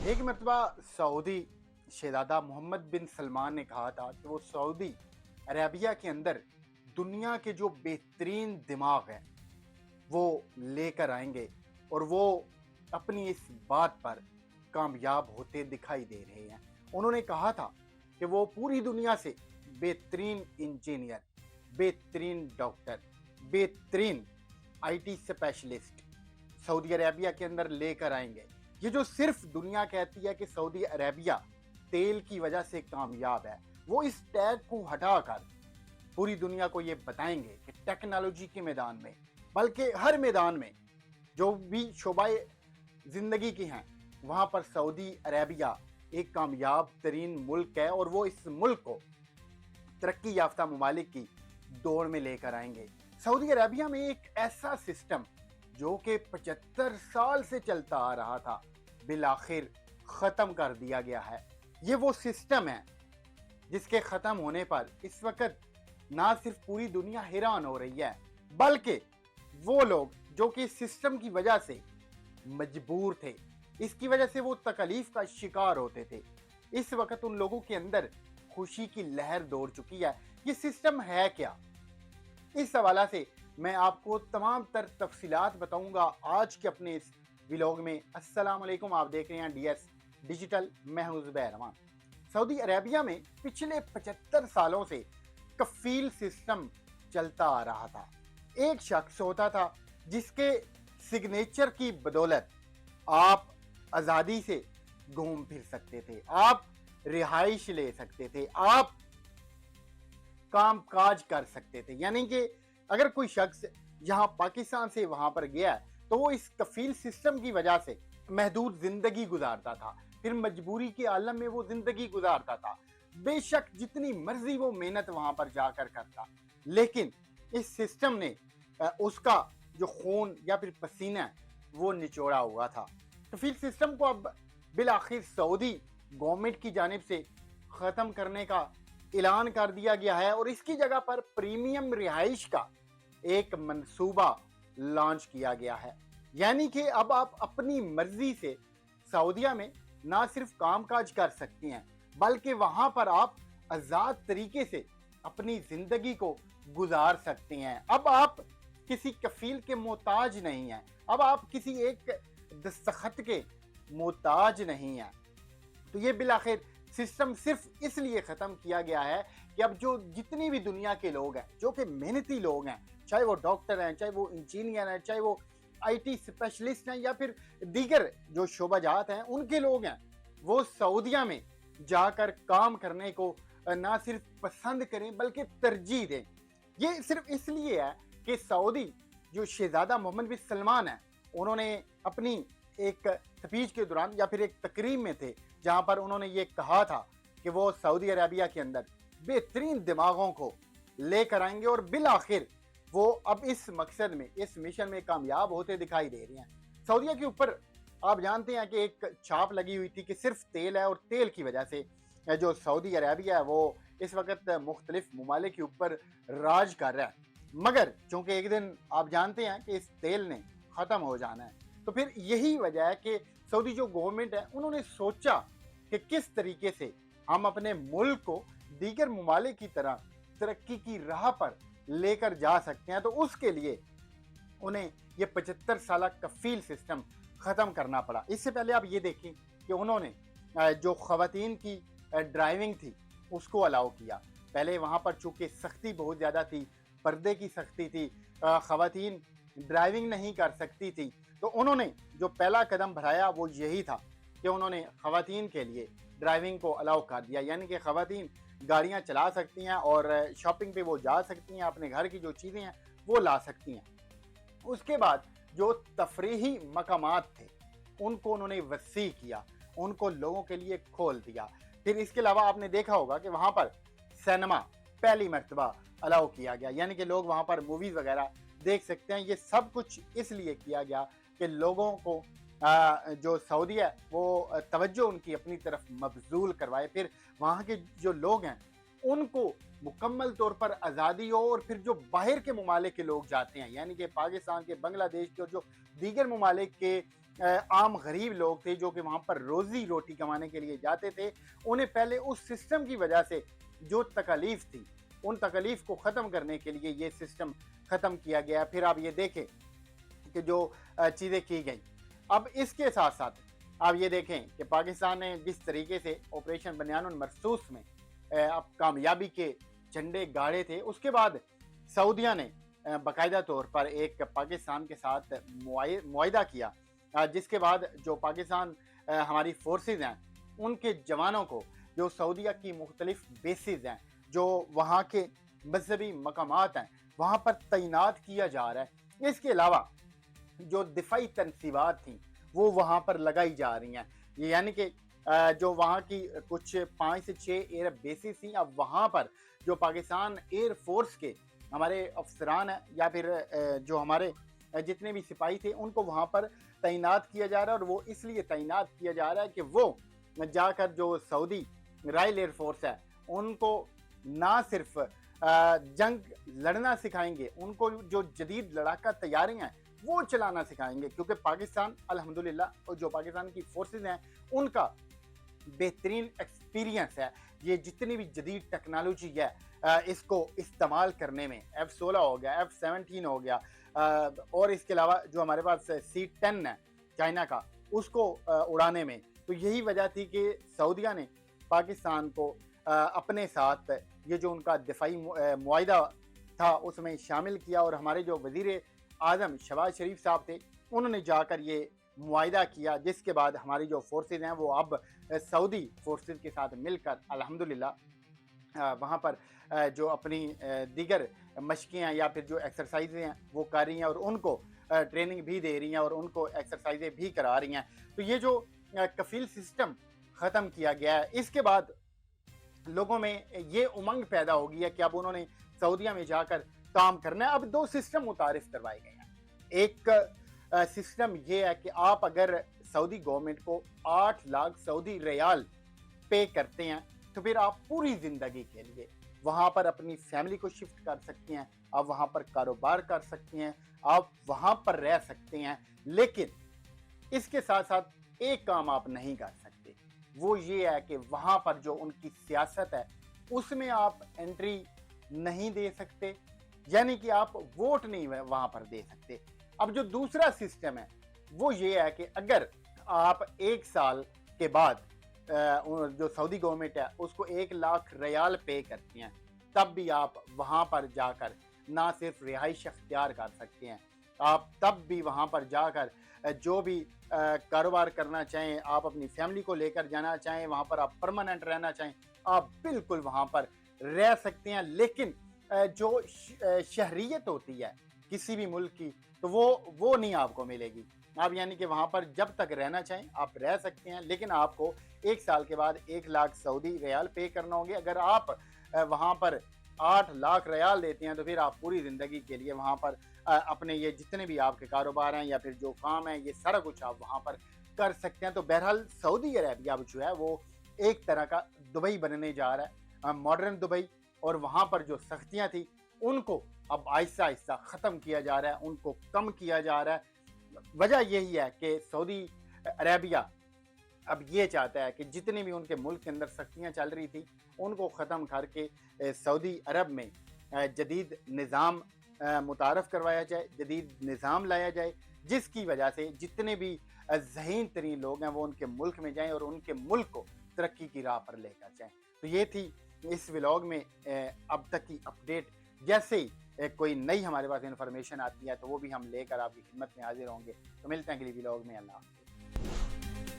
ایک مرتبہ سعودی شہزادہ محمد بن سلمان نے کہا تھا کہ وہ سعودی عربیہ کے اندر دنیا کے جو بہترین دماغ ہیں وہ لے کر آئیں گے اور وہ اپنی اس بات پر کامیاب ہوتے دکھائی دے رہے ہیں۔ انہوں نے کہا تھا کہ وہ پوری دنیا سے بہترین انجینئر، بہترین ڈاکٹر، بہترین آئی ٹی اسپیشلسٹ سعودی عربیہ کے اندر لے کر آئیں گے۔ یہ جو صرف دنیا کہتی ہے کہ سعودی عربیہ تیل کی وجہ سے کامیاب ہے، وہ اس ٹیگ کو ہٹا کر پوری دنیا کو یہ بتائیں گے کہ ٹیکنالوجی کے میدان میں بلکہ ہر میدان میں جو بھی شعبہ زندگی کی ہیں وہاں پر سعودی عربیہ ایک کامیاب ترین ملک ہے اور وہ اس ملک کو ترقی یافتہ ممالک کی دوڑ میں لے کر آئیں گے۔ سعودی عربیہ میں ایک ایسا سسٹم جو کہ 75 سال سے چلتا آ رہا تھا بالآخر ختم کر دیا گیا ہے۔ یہ وہ سسٹم ہے جس کے ختم ہونے پر اس وقت نہ صرف پوری دنیا حیران ہو رہی ہے بلکہ وہ لوگ جو کہ اس سسٹم کی وجہ سے مجبور تھے، اس کی وجہ سے وہ تکلیف کا شکار ہوتے تھے، اس وقت ان لوگوں کے اندر خوشی کی لہر دوڑ چکی ہے۔ یہ سسٹم ہے کیا؟ اس حوالے سے میں آپ کو تمام تر تفصیلات بتاؤں گا آج کے اپنے اس ویلاگ میں۔ السلام علیکم، آپ دیکھ رہے ہیں ڈی ایس ڈیجیٹل، میں ہوں زبیر رحمان۔ سعودی عربیہ میں پچھلے 75 سالوں سے کفیل سسٹم چلتا آ رہا تھا۔ ایک شخص ہوتا تھا جس کے سگنیچر کی بدولت آپ آزادی سے گھوم پھر سکتے تھے، آپ رہائش لے سکتے تھے، آپ کام کاج کر سکتے تھے۔ یعنی کہ اگر کوئی شخص یہاں پاکستان سے وہاں پر گیا ہے تو وہ اس کفیل سسٹم کی وجہ سے محدود زندگی گزارتا تھا، پھر مجبوری کے عالم میں وہ زندگی گزارتا تھا، بے شک جتنی مرضی وہ محنت وہاں پر جا کر کرتا، لیکن اس سسٹم نے اس کا جو خون یا پھر پسینہ وہ نچوڑا ہوا تھا۔ کفیل سسٹم کو اب بالآخر سعودی گورنمنٹ کی جانب سے ختم کرنے کا اعلان کر دیا گیا ہے اور اس کی جگہ پر پریمیم رہائش کا ایک منصوبہ لانچ کیا گیا ہے۔ یعنی کہ اب آپ اپنی مرضی سے سعودیہ میں نہ صرف کام کاج کر سکتی ہیں بلکہ وہاں پر آپ آزاد طریقے سے اپنی زندگی کو گزار سکتے ہیں۔ اب آپ کسی کفیل کے محتاج نہیں ہیں، اب آپ کسی ایک دستخط کے محتاج نہیں ہیں۔ تو یہ بالآخر سسٹم صرف اس لیے ختم کیا گیا ہے کہ اب جو جتنی بھی دنیا کے لوگ ہیں جو کہ محنتی لوگ ہیں، چاہے وہ ڈاکٹر ہیں، چاہے وہ انجینئر ہیں، چاہے وہ آئی ٹی اسپیشلسٹ ہیں یا پھر دیگر جو شعبہ جات ہیں ان کے لوگ ہیں، وہ سعودیہ میں جا کر کام کرنے کو نہ صرف پسند کریں بلکہ ترجیح دیں۔ یہ صرف اس لیے ہے کہ سعودی جو شہزادہ محمد بن سلمان ہیں انہوں نے اپنی ایک اسپیچ کے دوران یا پھر ایک تقریب میں تھے جہاں پر انہوں نے یہ کہا تھا کہ وہ سعودی عربیہ کے اندر بہترین دماغوں کو لے کر آئیں گے اور بالآخر وہ اب اس مقصد میں، اس مشن میں کامیاب ہوتے دکھائی دے رہے ہیں۔ سعودیہ کے اوپر آپ جانتے ہیں کہ ایک چھاپ لگی ہوئی تھی کہ صرف تیل ہے اور تیل کی وجہ سے جو سعودی عربیہ ہے وہ اس وقت مختلف ممالک کے اوپر راج کر رہا ہے، مگر چونکہ ایک دن آپ جانتے ہیں کہ اس تیل نے ختم ہو جانا ہے، تو پھر یہی وجہ ہے کہ سعودی جو گورنمنٹ ہے انہوں نے سوچا کہ کس طریقے سے ہم اپنے ملک کو دیگر ممالک کی طرح ترقی کی راہ پر لے کر جا سکتے ہیں، تو اس کے لیے انہیں یہ 75 سالہ کفیل سسٹم ختم کرنا پڑا۔ اس سے پہلے آپ یہ دیکھیں کہ انہوں نے جو خواتین کی ڈرائیونگ تھی اس کو الاؤ کیا۔ پہلے وہاں پر چونکہ سختی بہت زیادہ تھی، پردے کی سختی تھی، خواتین ڈرائیونگ نہیں کر سکتی تھی، تو انہوں نے جو پہلا قدم بڑھایا وہ یہی تھا کہ انہوں نے خواتین کے لیے ڈرائیونگ کو الاؤ کر دیا، یعنی کہ خواتین گاڑیاں چلا سکتی ہیں اور شاپنگ پہ وہ جا سکتی ہیں، اپنے گھر کی جو چیزیں ہیں وہ لا سکتی ہیں۔ اس کے بعد جو تفریحی مقامات تھے ان کو انہوں نے وسیع کیا، ان کو لوگوں کے لیے کھول دیا۔ پھر اس کے علاوہ آپ نے دیکھا ہوگا کہ وہاں پر سینما پہلی مرتبہ الاؤ کیا گیا، یعنی کہ لوگ وہاں پر موویز وغیرہ دیکھ سکتے ہیں۔ یہ سب کچھ اس لیے کیا گیا کہ لوگوں کو جو سعودی ہے وہ توجہ ان کی اپنی طرف مبذول کروائے، پھر وہاں کے جو لوگ ہیں ان کو मुकम्मल तौर पर आज़ादी हो और फिर जो बाहर के ममालिक के लोग जाते हैं, यानी कि पाकिस्तान के, बांग्लादेश के और जो दीगर ममालिक के आम गरीब लोग थे जो कि वहाँ पर रोज़ी रोटी कमाने के लिए जाते थे, उन्हें पहले उस सिस्टम की वजह से जो तकलीफ़ थी, उन तकलीफ़ को ख़त्म करने के लिए ये सिस्टम ख़त्म किया गया। फिर आप ये देखें कि जो चीज़ें की गई, अब इसके साथ साथ आप ये देखें कि पाकिस्तान ने जिस तरीके से ऑपरेशन बनियानुल मरसूस में अब कामयाबी के झंडे गाड़े थे, उसके बाद सऊदिया ने बाकायदा तौर पर एक पाकिस्तान के साथ मुआहिदा किया, जिसके बाद जो पाकिस्तान हमारी फोर्सेस हैं उनके जवानों को जो सऊदिया की मुख्तलिफ बेसिस हैं, जो वहाँ के मजहबी मकामात हैं, वहाँ पर तैनात किया जा रहा है। इसके अलावा जो दिफाई तनसीबात थी वो वहाँ पर लगाई जा रही हैं, यानी कि जो वहाँ की कुछ 5 से 6 एयर बेसिस थी, अब वहाँ पर जो पाकिस्तान एयर फोर्स के हमारे अफसरान हैं या फिर जो हमारे जितने भी सिपाही थे उनको वहाँ पर तैनात किया जा रहा है। और वो इसलिए तैनात किया जा रहा है कि वो जाकर जो सऊदी रॉयल एयर फोर्स है उनको ना सिर्फ जंग लड़ना सिखाएंगे, उनको जो जदीद लड़ाका तैयारियाँ हैं वो चलाना सिखाएंगे, क्योंकि पाकिस्तान अल्हम्दुलिल्लाह और जो पाकिस्तान की फोर्सेस हैं उनका बेहतरीन एक्सपीरियंस है। ये जितनी भी जदीद टेक्नोलॉजी है इसको इस्तेमाल करने में, F-16 हो गया, F-17 हो गया, और इसके अलावा जो हमारे पास C-10 है चाइना का, उसको उड़ाने में। तो यही वजह थी कि सऊदिया ने पाकिस्तान को अपने साथ ये जो उनका दिफाई मुआहिदा था उसमें शामिल किया, और हमारे जो वज़ीर आज़म शहबाज शरीफ साहब थे उन्होंने जाकर ये मुआहिदा किया, जिसके बाद हमारी जो फोर्सेज हैं वो अब सऊदी फोर्सेज के साथ मिलकर अल्हम्दुलिल्लाह वहाँ पर जो अपनी दीगर मशक़ें या फिर जो एक्सरसाइजें हैं वो कर रही हैं, और उनको ट्रेनिंग भी दे रही हैं और उनको एक्सरसाइजें भी करा रही हैं। तो ये जो कफील सिस्टम ख़त्म किया गया है, इसके बाद लोगों में ये उमंग पैदा हो गई है कि अब उन्होंने सऊदिया में जाकर काम करना है। अब 2 सिस्टम मुतारिफ करवाए गए हैं। एक सिस्टम ये है कि आप अगर सऊदी गवर्नमेंट को 8 लाख सऊदी रियाल पे करते हैं तो फिर आप पूरी ज़िंदगी के लिए वहाँ पर अपनी फैमिली को शिफ्ट कर सकते हैं, आप वहाँ पर कारोबार कर सकते हैं, आप वहाँ पर रह सकते हैं। लेकिन इसके साथ साथ एक काम आप नहीं कर सकते, वो ये है कि वहाँ पर जो उनकी सियासत है उसमें आप एंट्री नहीं दे सकते, यानी कि आप वोट नहीं वहाँ पर दे सकते। अब जो दूसरा सिस्टम है वो ये है कि अगर आप 1 साल के बाद जो सऊदी गवर्नमेंट है उसको 1 लाख रियाल पे करती हैं, तब भी आप वहाँ पर जाकर ना सिर्फ रिहाइश अख्तियार कर सकते हैं, आप तब भी वहाँ पर जाकर जो भी कारोबार करना चाहें, आप अपनी फैमिली को लेकर जाना चाहें, वहाँ पर आप परमानेंट रहना चाहें, आप बिल्कुल वहाँ पर रह सकते हैं। लेकिन जो शहरियत होती है किसी भी मुल्क की, तो वो नहीं आपको मिलेगी। आप यानी कि वहाँ पर जब तक रहना चाहें आप रह सकते हैं, लेकिन आपको 1 साल के बाद 1 लाख सऊदी रियाल पे करना होंगे। अगर आप वहाँ पर 8 लाख रियाल देते हैं तो फिर आप पूरी ज़िंदगी के लिए वहाँ पर अपने ये जितने भी आपके कारोबार हैं या फिर जो काम है, ये सारा कुछ आप वहाँ पर कर सकते हैं। तो बहरहाल सऊदी अरेबिया जो है वो एक तरह का दुबई बनने जा रहा है, मॉडर्न दुबई, और वहाँ पर जो सख्तियाँ थी उनको अब आहिस्ता आहिस्ता ख़त्म किया जा रहा है, उनको कम किया जा रहा है। वजह यही है कि सऊदी अरेबिया अब ये चाहता है कि जितनी भी उनके मुल्क के अंदर सख्तियाँ चल रही थी उनको ख़त्म करके सऊदी अरब में जदीद निज़ाम मुतारफ़ करवाया जाए, जदीद निज़ाम लाया जाए, जिसकी वजह से जितने भी ज़हीन तरीन लोग हैं वो उनके मुल्क में जाएं और उनके मुल्क को तरक्की की राह पर लेकर जाएं। तो ये थी इस व्लॉग में अब तक की अपडेट। जैसे ही कोई नई हमारे पास इन्फॉर्मेशन आती है तो वो भी हम लेकर आपकी खिदमत में हाजिर होंगे। तो मिलते हैं अगली व्लॉग में। अल्लाह हाफ़िज़।